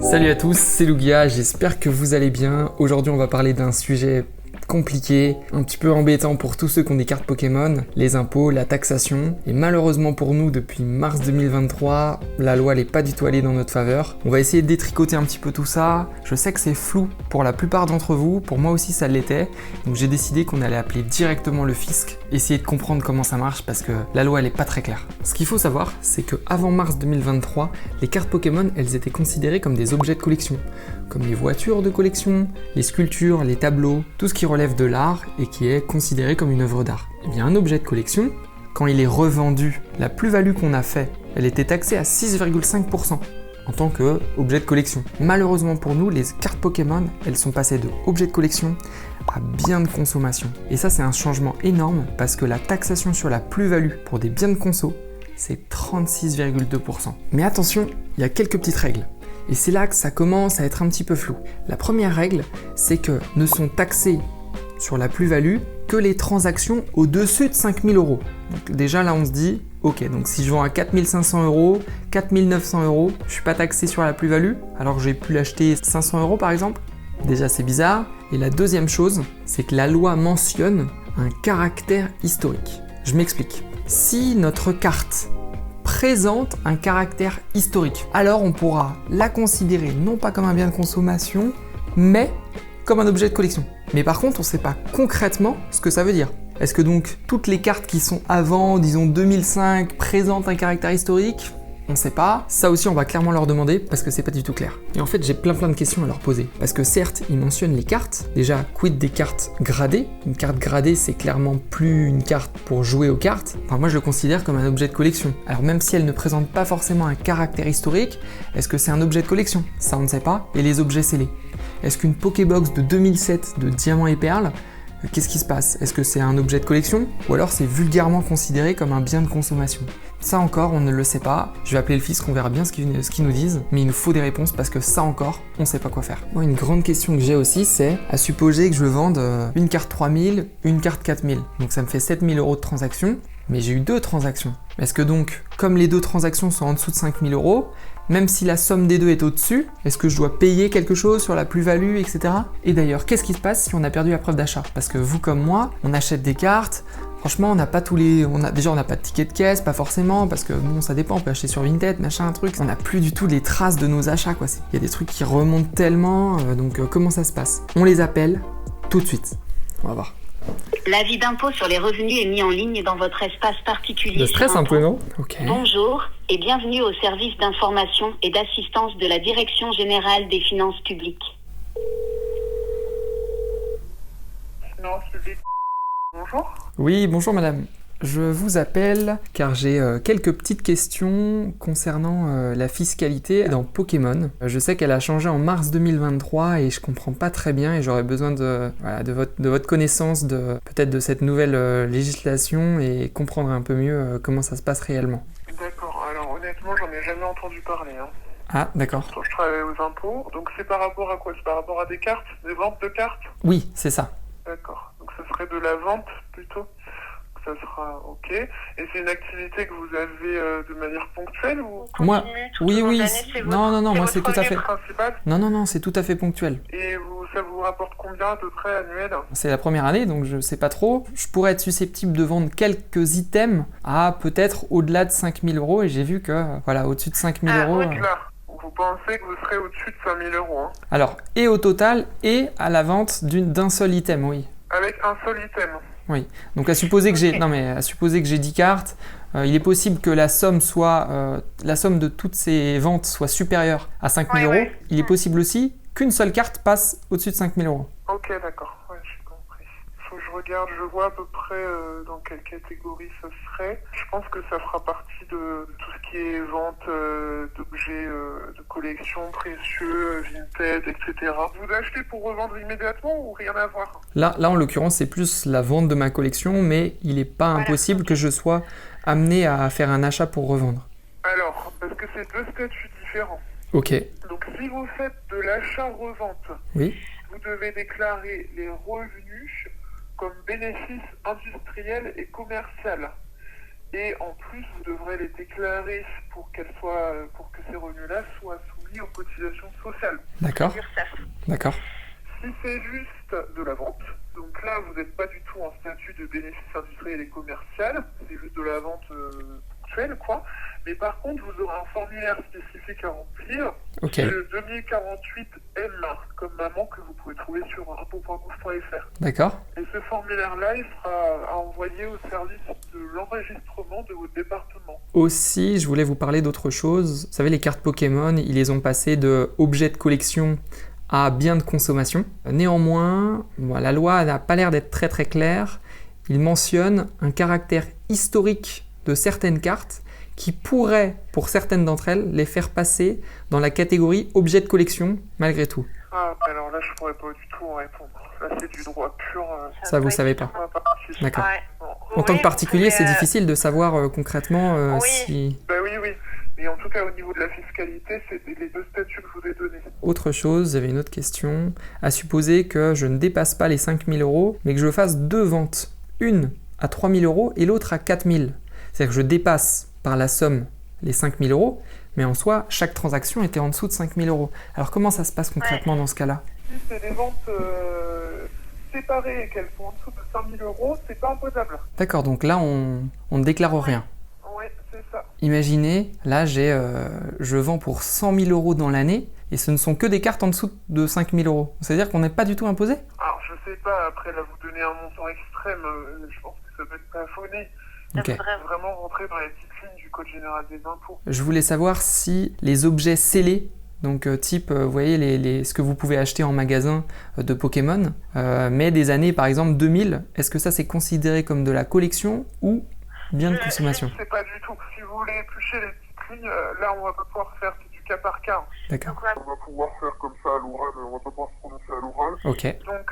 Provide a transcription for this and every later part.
Salut à tous, c'est Lugia, j'espère que vous allez bien. Aujourd'hui on va parler d'un sujet compliqué, un petit peu embêtant pour tous ceux qui ont des cartes Pokémon, les impôts, la taxation. Et malheureusement pour nous, depuis mars 2023, la loi n'est pas du tout allée dans notre faveur. On va essayer de détricoter un petit peu tout ça. Je sais que c'est flou pour la plupart d'entre vous, pour moi aussi ça l'était. Donc j'ai décidé qu'on allait appeler directement le fisc, essayer de comprendre comment ça marche parce que la loi elle est pas très claire. Ce qu'il faut savoir, c'est que avant mars 2023, les cartes Pokémon elles étaient considérées comme des objets de collection, comme les voitures de collection, les sculptures, les tableaux, tout ce qui relève de l'art et qui est considéré comme une œuvre d'art. Et bien un objet de collection, quand il est revendu, la plus-value qu'on a fait, elle était taxée à 6,5% en tant qu'objet de collection. Malheureusement pour nous, les cartes Pokémon, elles sont passées de objet de collection à biens de consommation. Et ça c'est un changement énorme parce que la taxation sur la plus-value pour des biens de conso, c'est 36,2%. Mais attention, il y a quelques petites règles. Et c'est là que ça commence à être un petit peu flou. La première règle, c'est que ne sont taxées sur la plus-value que les transactions au-dessus de 5 000 €. Donc déjà là on se dit, ok, donc si je vends à 4 500 €, 4 900 €, je suis pas taxé sur la plus-value, alors que j'ai pu l'acheter 500 € par exemple. Déjà c'est bizarre. Et la deuxième chose, c'est que la loi mentionne un caractère historique. Je m'explique. Si notre carte présente un caractère historique, alors on pourra la considérer non pas comme un bien de consommation, mais comme un objet de collection. Mais par contre, on ne sait pas concrètement ce que ça veut dire. Est-ce que donc toutes les cartes qui sont avant, disons 2005, présentent un caractère historique ? On ne sait pas. Ça aussi, on va clairement leur demander parce que c'est pas du tout clair. Et en fait, j'ai plein de questions à leur poser. Parce que certes, ils mentionnent les cartes. Déjà, quid des cartes gradées ? Une carte gradée, c'est clairement plus une carte pour jouer aux cartes. Enfin, moi, je le considère comme un objet de collection. Alors même si elle ne présente pas forcément un caractère historique, est-ce que c'est un objet de collection ? Ça, on ne sait pas. Et les objets scellés ? Est-ce qu'une Pokébox de 2007 de diamants et perles, qu'est-ce qui se passe ? Est-ce que c'est un objet de collection ? Ou alors c'est vulgairement considéré comme un bien de consommation ? Ça encore, on ne le sait pas. Je vais appeler le fisc, on verra bien ce qu'ils nous disent. Mais il nous faut des réponses parce que ça encore, on ne sait pas quoi faire. Moi, une grande question que j'ai aussi, c'est à supposer que je vende une carte 3000, une carte 4000. Donc ça me fait 7000 € de transaction. Mais j'ai eu 2 transactions. Est-ce que donc, comme les 2 transactions sont en dessous de 5000 €, même si la somme des deux est au-dessus, est-ce que je dois payer quelque chose sur la plus-value, etc. Et d'ailleurs, qu'est-ce qui se passe si on a perdu la preuve d'achat ? Parce que vous comme moi, on achète des cartes, franchement, on n'a pas tous les... Déjà, on n'a pas de ticket de caisse, pas forcément, parce que bon, ça dépend, on peut acheter sur Vinted, machin, un truc. On n'a plus du tout les traces de nos achats, quoi. Il y a des trucs qui remontent tellement, donc comment ça se passe ? On les appelle tout de suite. On va voir. L'avis d'impôt sur les revenus est mis en ligne dans votre espace particulier. Le stress un peu, non ? Ok. Bonjour et bienvenue au service d'information et d'assistance de la Direction Générale des Finances Publiques. Finances publiques. Bonjour. Oui, bonjour madame. Je vous appelle car j'ai quelques petites questions concernant la fiscalité dans Pokémon. Je sais qu'elle a changé en mars 2023 et je comprends pas très bien et j'aurais besoin de votre connaissance peut-être de cette nouvelle législation et comprendre un peu mieux comment ça se passe réellement. D'accord, alors honnêtement j'en ai jamais entendu parler. Ah, d'accord. Je travaille aux impôts, donc c'est par rapport à quoi ? C'est par rapport à des cartes, des ventes de cartes ? Oui, c'est ça. D'accord, donc ce serait de la vente plutôt ? Ça sera ok. Et c'est une activité que vous avez de manière ponctuelle ou moi, oui. Non, moi c'est tout à fait. Principal Non, c'est tout à fait ponctuel. Et ça vous rapporte combien à peu près annuel ? C'est la première année, donc je sais pas trop. Je pourrais être susceptible de vendre quelques items à peut-être au-delà de 5000 € et j'ai vu que, voilà, au-dessus de 5000 €. Au-delà. Vous pensez que vous serez au-dessus de 5000 €, Alors, et au total, et à la vente d'un seul item, oui. Avec un seul item. Oui, donc à supposer que j'ai 10 cartes, il est possible que la somme de toutes ces ventes soit supérieure à 5000 €. Ouais. Il est possible aussi qu'une seule carte passe au-dessus de 5000 €. Ok, d'accord, ouais, j'ai compris. Faut que je regarde, je vois à peu près dans quelle catégorie ça serait. Je pense que ça fera partie de tout ce qui est vente d'objets de collection précieux, vintage, etc. Vous achetez pour revendre immédiatement ou rien à voir ? Là, en l'occurrence, c'est plus la vente de ma collection, mais il n'est pas impossible que je sois amené à faire un achat pour revendre. Alors, parce que c'est 2 statuts différents. Ok. Donc si vous faites de l'achat-revente, Oui. vous devez déclarer les revenus comme bénéfices industriels et commercial. Et en plus, vous devrez les déclarer pour que ces revenus-là soient soumis soumis aux cotisations sociales. D'accord. l'URSSAF. D'accord. Si c'est juste de la vente, donc là, vous n'êtes pas du tout en statut de bénéfice industriel et commercial, c'est juste de la vente ponctuelle, quoi. Mais par contre, vous aurez un formulaire spécifique à remplir, Ok. le 2048M, comme maman, que vous pouvez trouver sur impôts.gouv.fr. D'accord. Et ce formulaire-là, il sera à envoyer au service de l'enregistrement de votre département. Aussi, je voulais vous parler d'autre chose. Vous savez, les cartes Pokémon, ils les ont passées de objets de collection à biens de consommation. Néanmoins, la loi n'a pas l'air d'être très très claire. Il mentionne un caractère historique de certaines cartes qui pourrait, pour certaines d'entre elles, les faire passer dans la catégorie objet de collection, malgré tout. Ah, alors là, je pourrais pas du tout en répondre. Là, c'est du droit pur. Ça, vous savez pas. On va pas partir. D'accord. Ouais. Bon. En tant Oui, que particulier, vous c'est pouvez, difficile de savoir concrètement Oui. si... Bah oui, oui. Mais en tout cas, au niveau de la fiscalité, c'est les deux statuts que je vous ai donnés. Autre chose, j'avais une autre question. À supposer que je ne dépasse pas les 5 000 euros, mais que je fasse deux ventes. Une à 3 000 euros et l'autre à 4 000. C'est-à-dire que je dépasse par la somme les 5 000 euros, mais en soi, chaque transaction était en dessous de 5 000 euros. Alors comment ça se passe concrètement dans ce cas-là? Si c'est des ventes séparées et qu'elles sont en dessous de 5 000 euros, c'est pas imposable. D'accord, donc là, on ne déclare rien. Ouais, c'est ça. Imaginez, là, je vends pour 100 000 euros dans l'année, et ce ne sont que des cartes en dessous de 5 000 euros. C'est-à-dire qu'on n'est pas du tout imposé? Alors, je sais pas, après, là, vous donnez un montant extrême, je pense que ça peut être plafonné. Ok. Ça faudrait Vraiment rentrer dans les petites lignes du Code général des impôts. Je voulais savoir si les objets scellés, donc type, vous voyez, ce que vous pouvez acheter en magasin de Pokémon, mais des années par exemple 2000, est-ce que ça c'est considéré comme de la collection ou bien de consommation? Je sais pas du tout. Si vous voulez éplucher les petites lignes, là, on va pas pouvoir faire du cas par cas. D'accord. Donc, ouais. On va pouvoir faire comme ça à l'oral, mais on va pas pouvoir se prononcer à l'oral. Ok. Donc,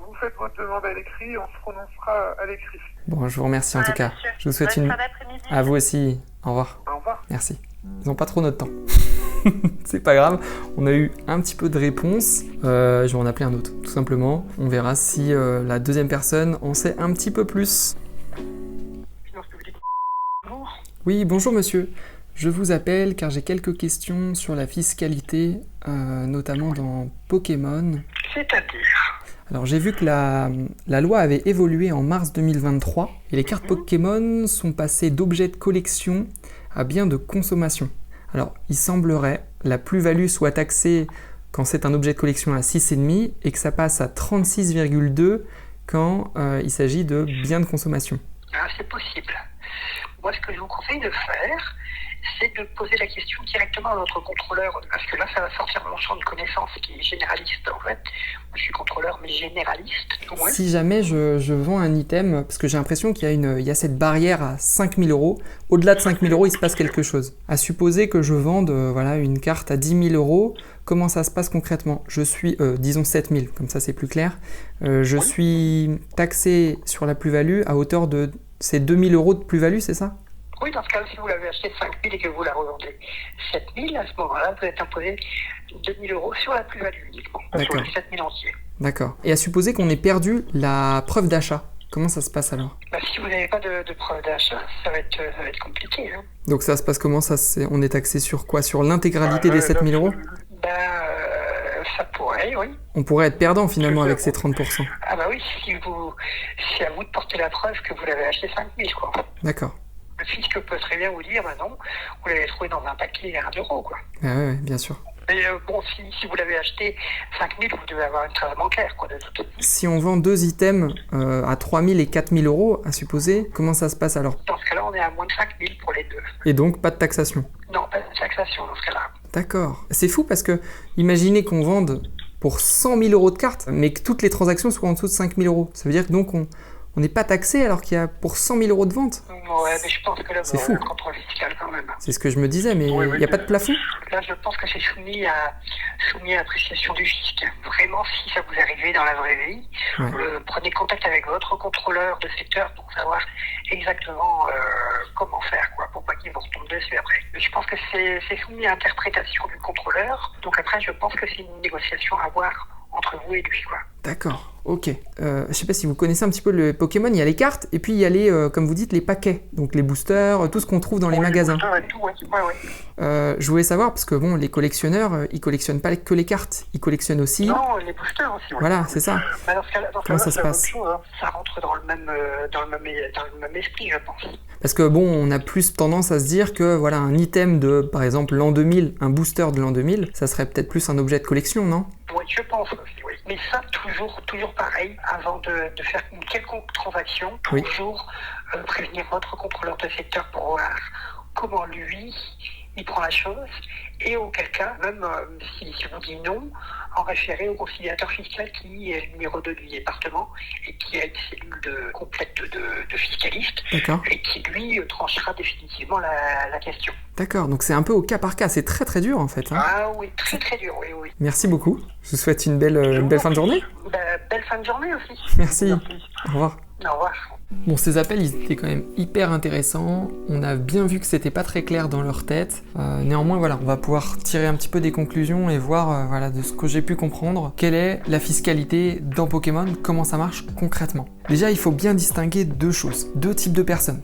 vous faites votre demande à l'écrit et on se prononcera à l'écrit. Bon, je vous remercie en Voilà, tout cas. monsieur. Je vous souhaite Bonne une... fin d'après-midi. À vous aussi. Au revoir. Au revoir. Merci. Ils n'ont pas trop notre temps. C'est pas grave. On a eu un petit peu de réponses. Je vais en appeler un autre, tout simplement. On verra si la deuxième personne en sait un petit peu plus. Finance publique. Bonjour. Oui, bonjour monsieur. Je vous appelle car j'ai quelques questions sur la fiscalité, notamment dans Pokémon. C'est-à-dire? Alors j'ai vu que la loi avait évolué en mars 2023 et les cartes Pokémon sont passées d'objets de collection à biens de consommation. Alors il semblerait la plus-value soit taxée quand c'est un objet de collection à 6,5 et que ça passe à 36,2 quand il s'agit de biens de consommation. Ah, c'est possible. Moi, ce que je vous conseille de faire, c'est de poser la question directement à notre contrôleur, parce que là, ça va sortir de mon champ de connaissances qui est généraliste, en fait. Moi, je suis contrôleur, mais généraliste. Ouais. Si jamais je vends un item, parce que j'ai l'impression qu'il y a cette barrière à 5 000 euros, au-delà de 5 000 euros, il se passe quelque chose. À supposer que je vende une carte à 10 000 euros, comment ça se passe concrètement? Je suis, disons 7 000, comme ça c'est plus clair. Je suis taxé sur la plus-value à hauteur de ces 2 000 euros de plus-value, c'est ça? Oui, dans ce cas, si vous l'avez acheté 5 000 et que vous la revendez 7 000, à ce moment-là, vous êtes imposé 2 000 euros sur la plus-value uniquement, pas sur D'accord. les 7 000 entiers. D'accord. Et à supposer qu'on ait perdu la preuve d'achat, comment ça se passe alors? Bah, si vous n'avez pas de preuve d'achat, ça va être compliqué. Hein. Donc ça se passe comment ça, on est taxé sur quoi? Sur l'intégralité des 7 000 euros? Ça pourrait, oui. On pourrait être perdant finalement avec ces 30%. Ah bah oui, c'est à vous de porter la preuve que vous l'avez acheté 5 000, quoi. D'accord. Le fisc peut très bien vous dire, bah non, vous l'avez trouvé dans un paquet à 1 euro, quoi. Ah ouais, bien sûr. Mais bon, si vous l'avez acheté 5 000, vous devez avoir une trace bancaire, quoi, de toute façon. Si on vend deux items à 3 000 et 4 000 euros, à supposer, comment ça se passe alors? Dans ce cas-là, on est à moins de 5 000 pour les deux. Et donc pas de taxation? Non, pas de taxation dans ce cas-là. D'accord. C'est fou parce que imaginez qu'on vende pour 100 000 euros de cartes, mais que toutes les transactions soient en dessous de 5 000 euros. Ça veut dire que donc on n'est pas taxé alors qu'il y a pour 100 000 euros de vente. Ouais, mais je pense que là, C'est vous fou. aurez un contrôle fiscal quand même. C'est ce que je me disais, mais Oui, il oui. n'y a pas de plafond? Là, je pense que c'est soumis à appréciation du fisc. Vraiment, si ça vous arrivez dans la vraie vie, Ouais. prenez contact avec votre contrôleur de secteur pour savoir exactement comment faire, quoi, pour pas qu'il vous retombe dessus après. Mais je pense que c'est soumis à interprétation du contrôleur. Donc après, je pense que c'est une négociation à avoir entre vous et lui, quoi. D'accord, ok. Je sais pas si vous connaissez un petit peu le Pokémon, il y a les cartes et puis il y a les, comme vous dites, les paquets. Donc les boosters, tout ce qu'on trouve dans les magasins. Les boosters et tout, ouais. Je voulais savoir, parce que bon, les collectionneurs, ils collectionnent pas que les cartes, ils collectionnent aussi... Non, les boosters aussi, ouais. Voilà, c'est ça. Bah, dans ce cas-là, Comment ça se passe? chose, hein. Ça rentre dans le même esprit, je pense. Parce que bon, on a plus tendance à se dire que voilà, un item de, par exemple, l'an 2000, un booster de l'an 2000, ça serait peut-être plus un objet de collection, non? Oui, je pense aussi, oui. Mais ça, toujours pareil, avant de faire une quelconque transaction, toujours prévenir votre contrôleur de secteur pour voir comment lui, il prend la chose, et auquel cas, même si vous dit non, en référer au conciliateur fiscal qui est le numéro 2 du département et qui a une cellule complète de fiscalistes et qui lui tranchera définitivement la question. D'accord, donc c'est un peu au cas par cas, c'est très très dur en fait. Hein. Ah oui, très très dur, oui. Merci beaucoup, je vous souhaite une belle fin de journée. Belle fin de journée aussi. Merci, au revoir. Au revoir. Bon, ces appels, ils étaient quand même hyper intéressants. On a bien vu que c'était pas très clair dans leur tête. Néanmoins, voilà, on va pouvoir tirer un petit peu des conclusions et voir, voilà, de ce que j'ai pu comprendre, quelle est la fiscalité dans Pokémon, comment ça marche concrètement. Déjà, il faut bien distinguer deux choses, deux types de personnes.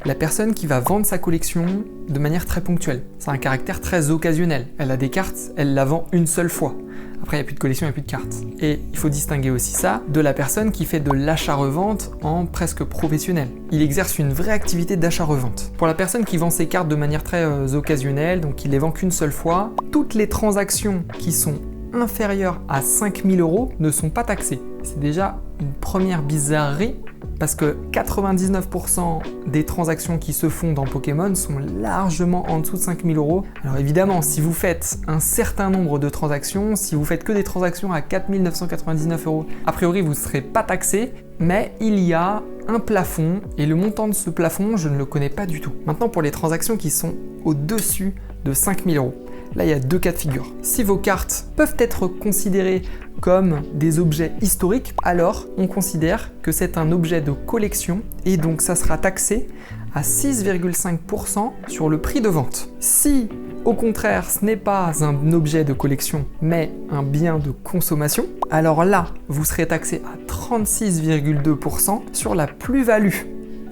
La personne qui va vendre sa collection de manière très ponctuelle. C'est un caractère très occasionnel. Elle a des cartes, elle la vend une seule fois. Après, il n'y a plus de collection, il n'y a plus de cartes. Et il faut distinguer aussi ça de la personne qui fait de l'achat-revente en presque professionnel. Il exerce une vraie activité d'achat-revente. Pour la personne qui vend ses cartes de manière très occasionnelle, donc il les vend qu'une seule fois, toutes les transactions qui sont inférieures à 5 000 € ne sont pas taxées. C'est déjà une première bizarrerie parce que 99% des transactions qui se font dans Pokémon sont largement en dessous de 5 000 €. Alors évidemment, si vous faites un certain nombre de transactions, si vous faites que des transactions à 4 999 €, a priori vous ne serez pas taxé, mais il y a un plafond et le montant de ce plafond, je ne le connais pas du tout. Maintenant, pour les transactions qui sont au-dessus de 5 000 €. Là, il y a deux cas de figure. Si vos cartes peuvent être considérées comme des objets historiques, alors on considère que c'est un objet de collection et donc ça sera taxé à 6,5% sur le prix de vente. Si, au contraire, ce n'est pas un objet de collection, mais un bien de consommation, alors là, vous serez taxé à 36,2% sur la plus-value,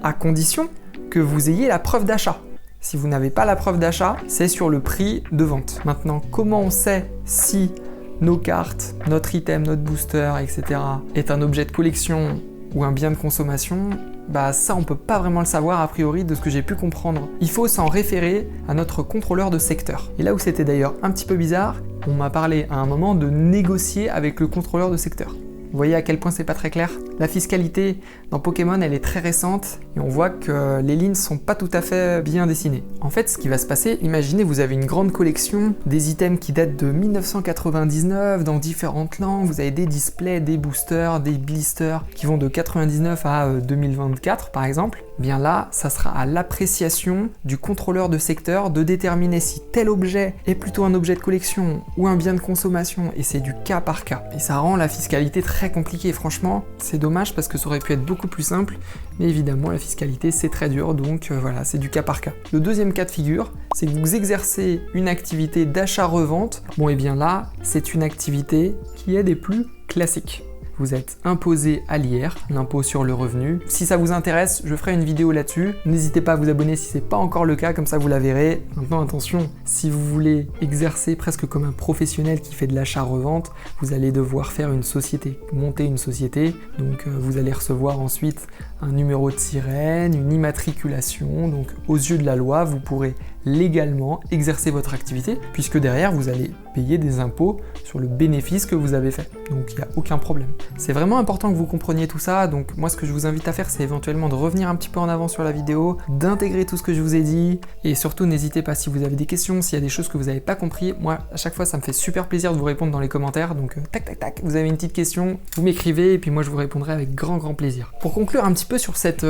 à condition que vous ayez la preuve d'achat. Si vous n'avez pas la preuve d'achat, c'est sur le prix de vente. Maintenant, comment on sait si nos cartes, notre item, notre booster, etc. est un objet de collection ou un bien de consommation? Bah ça, on peut pas vraiment le savoir a priori de ce que j'ai pu comprendre. Il faut s'en référer à notre contrôleur de secteur. Et là où c'était d'ailleurs un petit peu bizarre, on m'a parlé à un moment de négocier avec le contrôleur de secteur. Vous voyez à quel point c'est pas très clair? La fiscalité dans Pokémon, elle est très récente et on voit que les lignes sont pas tout à fait bien dessinées. En fait, ce qui va se passer, imaginez vous avez une grande collection, des items qui datent de 1999 dans différentes langues, vous avez des displays, des boosters, des blisters qui vont de 99 à 2024 par exemple. Bien là, ça sera à l'appréciation du contrôleur de secteur de déterminer si tel objet est plutôt un objet de collection ou un bien de consommation et c'est du cas par cas. Et ça rend la fiscalité très compliquée, franchement, c'est dommage parce que ça aurait pu être beaucoup plus simple, mais évidemment la fiscalité c'est très dur, donc voilà, c'est du cas par cas. Le deuxième cas de figure, c'est que vous exercez une activité d'achat-revente, bon et bien là, c'est une activité qui est des plus classiques. Vous êtes imposé à l'IR, l'impôt sur le revenu. Si ça vous intéresse, je ferai une vidéo là-dessus. N'hésitez pas à vous abonner si c'est pas encore le cas, comme ça vous la verrez. Maintenant attention, si vous voulez exercer presque comme un professionnel qui fait de l'achat-revente, vous allez devoir faire une société, monter une société. Donc vous allez recevoir ensuite un numéro de sirène, une immatriculation. Donc aux yeux de la loi, vous pourrez légalement exercer votre activité puisque derrière vous allez payer des impôts sur le bénéfice que vous avez fait. Donc il n'y a aucun problème. C'est vraiment important que vous compreniez tout ça, donc moi ce que je vous invite à faire c'est éventuellement de revenir un petit peu en avant sur la vidéo, d'intégrer tout ce que je vous ai dit et surtout n'hésitez pas si vous avez des questions, s'il y a des choses que vous n'avez pas compris, moi à chaque fois ça me fait super plaisir de vous répondre dans les commentaires, donc tac, vous avez une petite question, vous m'écrivez et puis moi je vous répondrai avec grand plaisir. Pour conclure un petit peu sur cette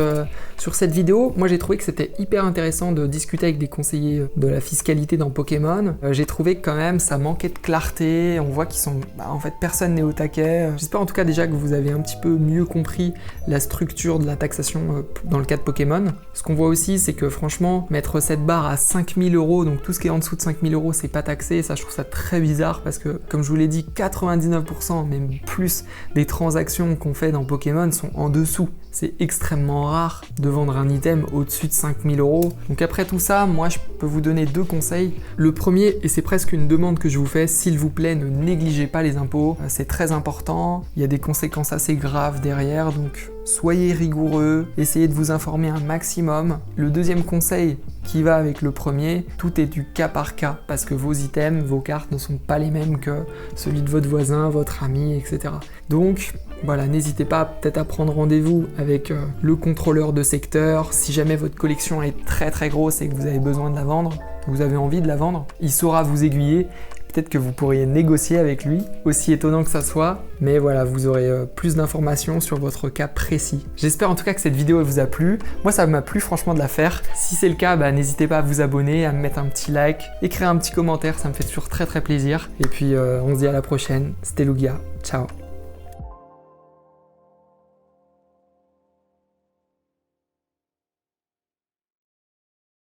vidéo, moi j'ai trouvé que c'était hyper intéressant de discuter avec des conseillers qui est de la fiscalité dans Pokémon. J'ai trouvé que quand même ça manquait de clarté, on voit qu'ils sont... en fait personne n'est au taquet. J'espère en tout cas déjà que vous avez un petit peu mieux compris la structure de la taxation dans le cas de Pokémon. Ce qu'on voit aussi c'est que franchement mettre cette barre à 5000 €, donc tout ce qui est en dessous de 5000 € c'est pas taxé, ça je trouve ça très bizarre parce que comme je vous l'ai dit 99% même plus des transactions qu'on fait dans Pokémon sont en dessous. C'est extrêmement rare de vendre un item au-dessus de 5000 €. Donc après tout ça, moi je peux vous donner 2 conseils. Le premier, et c'est presque une demande que je vous fais, s'il vous plaît, ne négligez pas les impôts. C'est très important, il y a des conséquences assez graves derrière, donc soyez rigoureux, essayez de vous informer un maximum. Le deuxième conseil qui va avec le premier, tout est du cas par cas, parce que vos items, vos cartes ne sont pas les mêmes que celui de votre voisin, votre ami, etc. Donc voilà, n'hésitez pas peut-être à prendre rendez-vous avec le contrôleur de secteur. Si jamais votre collection est très très grosse et que vous avez besoin de la vendre, vous avez envie de la vendre, il saura vous aiguiller. Peut-être que vous pourriez négocier avec lui, aussi étonnant que ça soit, mais voilà, vous aurez plus d'informations sur votre cas précis. J'espère en tout cas que cette vidéo elle vous a plu. Moi ça m'a plu franchement de la faire. Si c'est le cas, n'hésitez pas à vous abonner, à me mettre un petit like, écrire un petit commentaire, ça me fait toujours très très plaisir. Et puis on se dit à la prochaine. C'était Lugia, ciao.